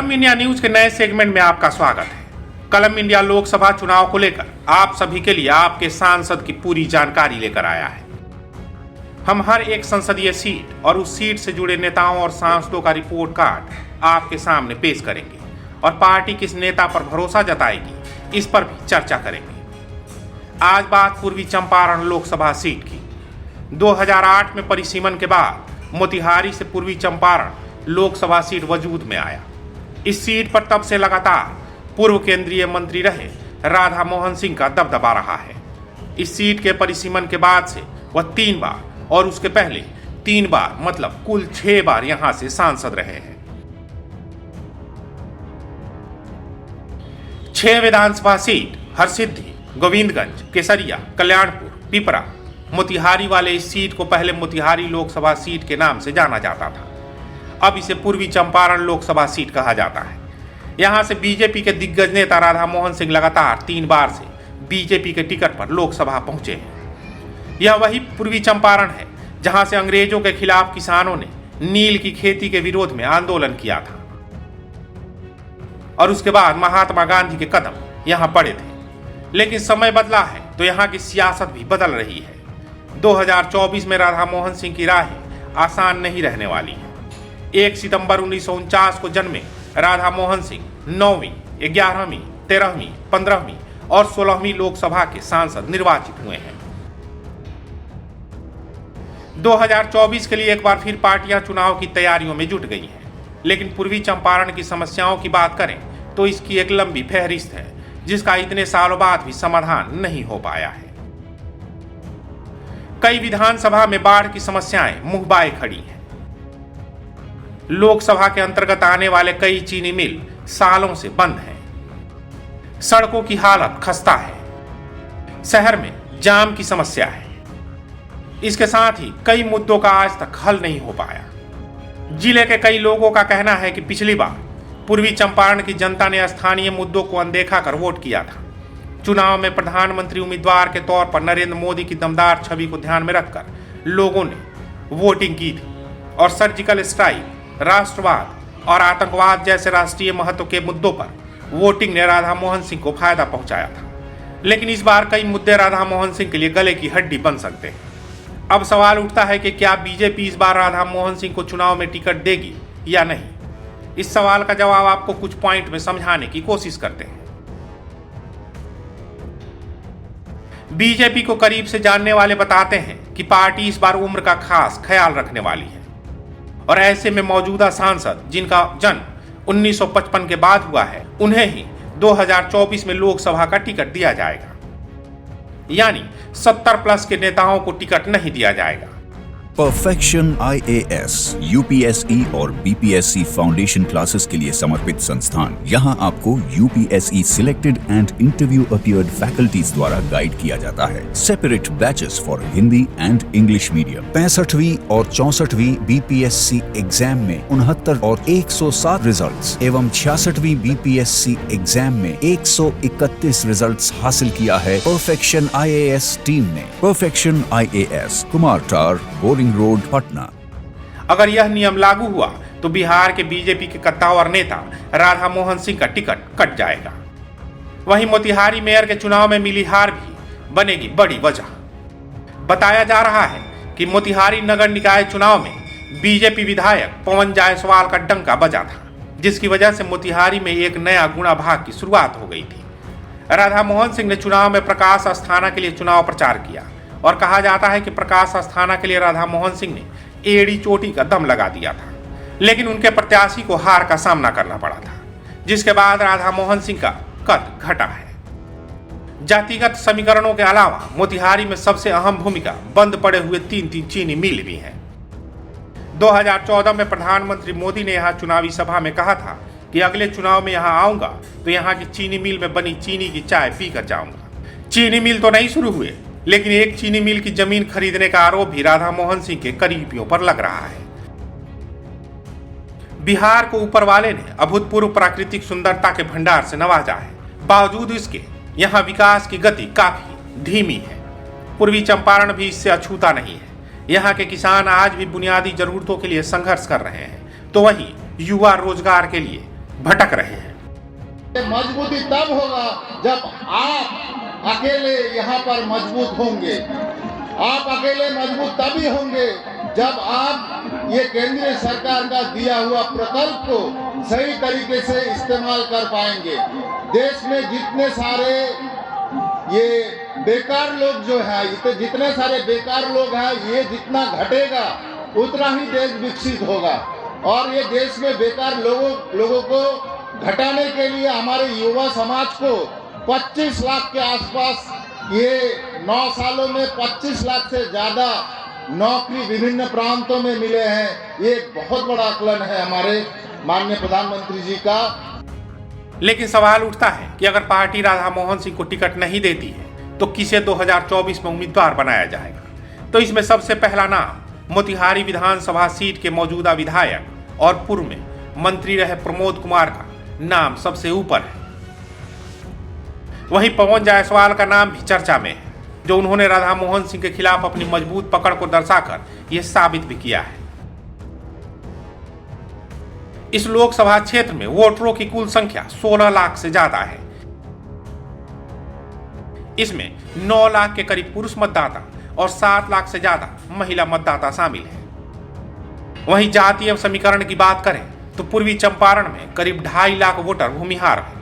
कलम India news के नए सेगमेंट में आपका स्वागत है। कलम इंडिया लोकसभा चुनाव को लेकर आप सभी के लिए आपके सांसद की पूरी जानकारी लेकर आया है। हम हर एक संसदीय सीट और उस सीट से जुड़े नेताओं और सांसदों का रिपोर्ट कार्ड आपके सामने पेश करेंगे और पार्टी किस नेता पर भरोसा जताएगी इस पर भी चर्चा करेंगे। आज बात पूर्वी चंपारण लोकसभा सीट की। 2008 में परिसीमन के बाद मोतिहारी से पूर्वी चंपारण लोकसभा सीट वजूद में आया। इस सीट पर तब से लगातार पूर्व केंद्रीय मंत्री रहे राधा मोहन सिंह का दबदबा रहा है। इस सीट के परिसीमन के बाद से वह 3 बार और उसके पहले 3 बार मतलब कुल 6 बार यहां से सांसद रहे हैं। 6 विधानसभा सीट हरसिद्धि, गोविंदगंज, केसरिया, कल्याणपुर, पिपरा, मोतिहारी वाले इस सीट को पहले मोतिहारी लोकसभा सीट के नाम से जाना जाता था। अब इसे पूर्वी चंपारण लोकसभा सीट कहा जाता है। यहां से बीजेपी के दिग्गज नेता राधा मोहन सिंह लगातार 3 बार से बीजेपी के टिकट पर लोकसभा पहुंचे हैं। यह वही पूर्वी चंपारण है जहां से अंग्रेजों के खिलाफ किसानों ने नील की खेती के विरोध में आंदोलन किया था और उसके बाद महात्मा गांधी के कदम यहां पड़े थे। लेकिन समय बदला है तो यहां की सियासत भी बदल रही है। 2024 में राधा मोहन सिंह की राहें आसान नहीं रहने वाली है। 1 सितंबर 1949 को जन्मे राधा मोहन सिंह 9वीं, 11वीं, 13वीं, 15वीं और 16वीं लोकसभा के सांसद निर्वाचित हुए हैं। 2024 के लिए एक बार फिर पार्टियां चुनाव की तैयारियों में जुट गई हैं। लेकिन पूर्वी चंपारण की समस्याओं की बात करें तो इसकी एक लंबी फहरिस्त है जिसका इतने सालों बाद भी समाधान नहीं हो पाया है। कई विधानसभा में बाढ़ की समस्याएं मुंह बाए खड़ी हैं। लोकसभा के अंतर्गत आने वाले कई चीनी मिल सालों से बंद हैं। सड़कों की हालत खस्ता है। शहर में जाम की समस्या है। इसके साथ ही कई मुद्दों का आज तक हल नहीं हो पाया। जिले के कई लोगों का कहना है कि पिछली बार पूर्वी चंपारण की जनता ने स्थानीय मुद्दों को अनदेखा कर वोट किया था। चुनाव में प्रधानमंत्री उम्मीदवार के तौर पर नरेंद्र मोदी की दमदार छवि को ध्यान में रखकर लोगों ने वोटिंग की थी और सर्जिकल स्ट्राइक, राष्ट्रवाद और आतंकवाद जैसे राष्ट्रीय महत्व के मुद्दों पर वोटिंग ने राधा मोहन सिंह को फायदा पहुंचाया था। लेकिन इस बार कई मुद्दे राधा मोहन सिंह के लिए गले की हड्डी बन सकते हैं। अब सवाल उठता है कि क्या बीजेपी इस बार राधा मोहन सिंह को चुनाव में टिकट देगी या नहीं। इस सवाल का जवाब आपको कुछ पॉइंट में समझाने की कोशिश करते हैं। बीजेपी को करीब से जानने वाले बताते हैं कि पार्टी इस बार उम्र का खास ख्याल रखने वाली है और ऐसे में मौजूदा सांसद जिनका जन्म 1955 के बाद हुआ है उन्हें ही 2024 में लोकसभा का टिकट दिया जाएगा। यानी 70+ के नेताओं को टिकट नहीं दिया जाएगा। परफेक्शन IAS, UPSE और BPSC फाउंडेशन क्लासेस के लिए समर्पित संस्थान। यहाँ आपको UPSE selected and interview appeared faculties द्वारा गाइड किया जाता है। Separate batches for Hindi and English medium. 65वीं और 64वीं BPSC एग्जाम में 69 और 107 रिजल्ट्स एवं 66वीं BPSC एग्जाम में 131 रिजल्ट्स हासिल किया है परफेक्शन IAS टीम ने। परफेक्शन IAS, कुमार टार, बोरिंग रोड, पटना। अगर यह नियम लागू हुआ तो बिहार के बीजेपी के कद्दावर नेता राधा मोहन सिंह का टिकट कट जाएगा। वहीं मोतिहारी मेयर के चुनाव में मिली हार भी बनेगी बड़ी वजह। बताया जा रहा है कि मोतिहारी नगर निकाय चुनाव में बीजेपी विधायक पवन जायसवाल का डंका बजा था, जिसकी वजह से मोतिहारी में एक नया गुणा भाग की शुरुआत हो गई थी। राधा मोहन सिंह ने चुनाव में प्रकाश अस्थाना के लिए चुनाव प्रचार किया और कहा जाता है कि प्रकाश अस्थाना के लिए राधा मोहन सिंह ने एड़ी चोटी का दम लगा दिया था। लेकिन उनके प्रत्याशी को हार का सामना करना पड़ा था, जिसके बाद राधा मोहन सिंह का कद घटा है। जातिगत समीकरणों के अलावा मोतिहारी में सबसे अहम भूमिका बंद पड़े हुए 3 चीनी मिल भी हैं। 2014 में प्रधानमंत्री मोदी ने यहाँ चुनावी सभा में कहा था कि अगले चुनाव में यहाँ आऊंगा तो यहाँ की चीनी मिल में बनी चीनी की चाय पीकर जाऊंगा। चीनी मिल तो नहीं शुरू हुए, लेकिन एक चीनी मिल की जमीन खरीदने का आरोप भी राधा मोहन सिंह के करीबियों पर लग रहा है। बिहार को ऊपर वाले ने अभूतपूर्व प्राकृतिक सुंदरता के भंडार से नवाजा है। बावजूद इसके यहाँ विकास की गति काफी धीमी है। पूर्वी चंपारण भी इससे अछूता नहीं है। यहाँ के किसान आज भी बुनियादी जरूरतों के लिए संघर्ष कर रहे हैं, तो वहीं युवा रोजगार के लिए भटक रहे हैं। मजबूती तब होगा जब आप अकेले यहाँ पर मजबूत होंगे। आप अकेले मजबूत तभी होंगे जब आप ये केंद्रीय सरकार का दिया हुआ प्रकल्प को सही तरीके से इस्तेमाल कर पाएंगे। देश में जितने सारे ये बेकार लोग जो हैं, जितने सारे बेकार लोग हैं, ये जितना घटेगा उतना ही देश विकसित होगा। और ये देश में बेकार लोगों को घटाने के लिए हमारे युवा समाज को 25 लाख के आसपास, ये 9 सालों में 25 लाख से ज़्यादा नौकरी विभिन्न प्रांतों में मिले हैं। ये एक बहुत बड़ा आकलन है हमारे माननीय प्रधानमंत्री जी का। लेकिन सवाल उठता है कि अगर पार्टी राधा मोहन सिंह को टिकट नहीं देती है तो किसे 2024 में उम्मीदवार बनाया जाएगा? तो इसमें सबसे पहला नाम मोतिहारी विधानसभा सीट के मौजूदा विधायक और पूर्व में मंत्री रहे प्रमोद कुमार का नाम सबसे ऊपर है। वहीं पवन जायसवाल का नाम भी चर्चा में है, जो उन्होंने राधा मोहन सिंह के खिलाफ अपनी मजबूत पकड़ को दर्शाकर यह साबित भी किया है। इस लोकसभा क्षेत्र में वोटरों की कुल संख्या 16 लाख से ज्यादा है। इसमें 9 लाख के करीब पुरुष मतदाता और 7 लाख से ज्यादा महिला मतदाता शामिल है। वहीं जातीय समीकरण की बात करें तो पूर्वी चंपारण में करीब 2.5 लाख वोटर भूमिहार हैं।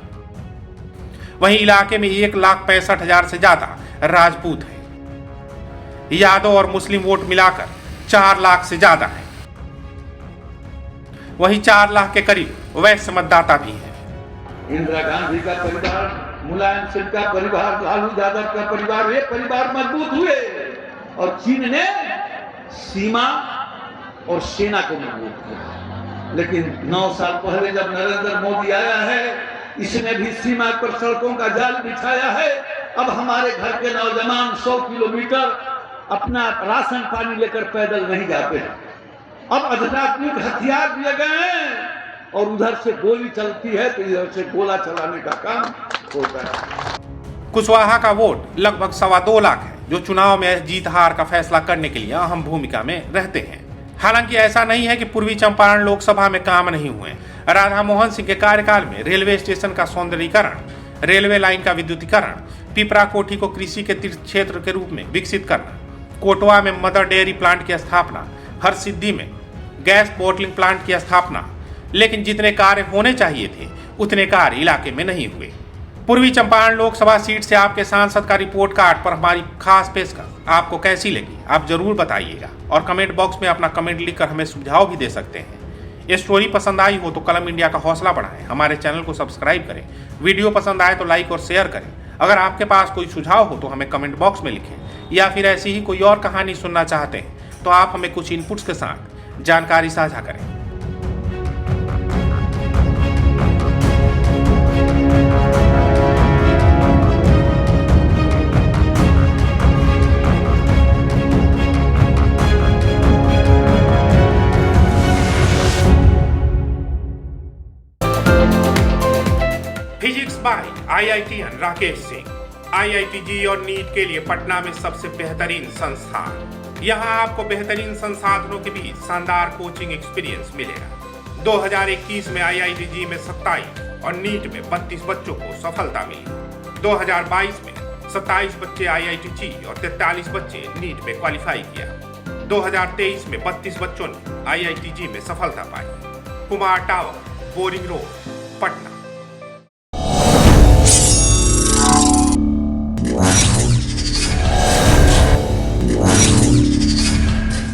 वहीं इलाके में 1,65,000 से ज्यादा राजपूत है। यादव और मुस्लिम वोट मिलाकर 4 लाख से ज्यादा है। वहीं 4 लाख के करीब वैश्य मतदाता भी है। इंदिरा गांधी का परिवार, मुलायम सिंह का परिवार, लालू यादव का परिवार, ये परिवार मजबूत हुए और चीन ने सीमा और सेना को मजबूत किया। लेकिन 9 साल पहले जब नरेंद्र मोदी आया है, इसने भी सीमा पर सड़कों का जाल बिछाया है। अब हमारे घर के नौजवान 100 किलोमीटर अपना राशन पानी लेकर पैदल नहीं जाते हैं। अब अत्याधुनिक हथियार दिए गए हैं और उधर से गोली चलती है तो इधर से गोला चलाने का काम होता है। कुशवाहा का वोट लगभग 2.25 लाख है, जो चुनाव में जीत हार का फैसला करने के लिए अहम भूमिका में रहते हैं। हालांकि ऐसा नहीं है कि पूर्वी चंपारण लोकसभा में काम नहीं हुए। राधा मोहन सिंह के कार्यकाल में रेलवे स्टेशन का सौंदर्यीकरण, रेलवे लाइन का विद्युतीकरण, पिपरा कोठी को कृषि के तीर्थ क्षेत्र के रूप में विकसित करना, कोटवा में मदर डेयरी प्लांट की स्थापना, हरसिद्धि में गैस बॉटलिंग प्लांट की स्थापना, लेकिन जितने कार्य होने चाहिए थे उतने कार्य इलाके में नहीं हुए। पूर्वी चंपारण लोकसभा सीट से आपके सांसद का रिपोर्ट कार्ड पर हमारी खास पेशकश आपको कैसी लगी, आप जरूर बताइएगा और कमेंट बॉक्स में अपना कमेंट लिखकर हमें सुझाव भी दे सकते हैं। ये स्टोरी पसंद आई हो तो कलम इंडिया का हौसला बढ़ाएं, हमारे चैनल को सब्सक्राइब करें, वीडियो पसंद आए तो लाइक और शेयर करें। अगर आपके पास कोई सुझाव हो तो हमें कमेंट बॉक्स में लिखें, या फिर ऐसी ही कोई और कहानी सुनना चाहते हैं तो आप हमें कुछ इनपुट्स के साथ जानकारी साझा करें। Physics bye IITian Rakesh Singh. IITG और नीट के लिए पटना में सबसे बेहतरीन संस्थान। यहाँ आपको बेहतरीन संसाधनों के बीच शानदार कोचिंग एक्सपीरियंस मिलेगा। 2021 में IITG में 27 और नीट में 32 बच्चों को सफलता मिली। 2022 में 27 बच्चे IITG और 43 बच्चे नीट में क्वालिफाई किया। 2023 में 32 बच्चों ने IITG में सफलता पाई। Kumar tower, boring road, Patna.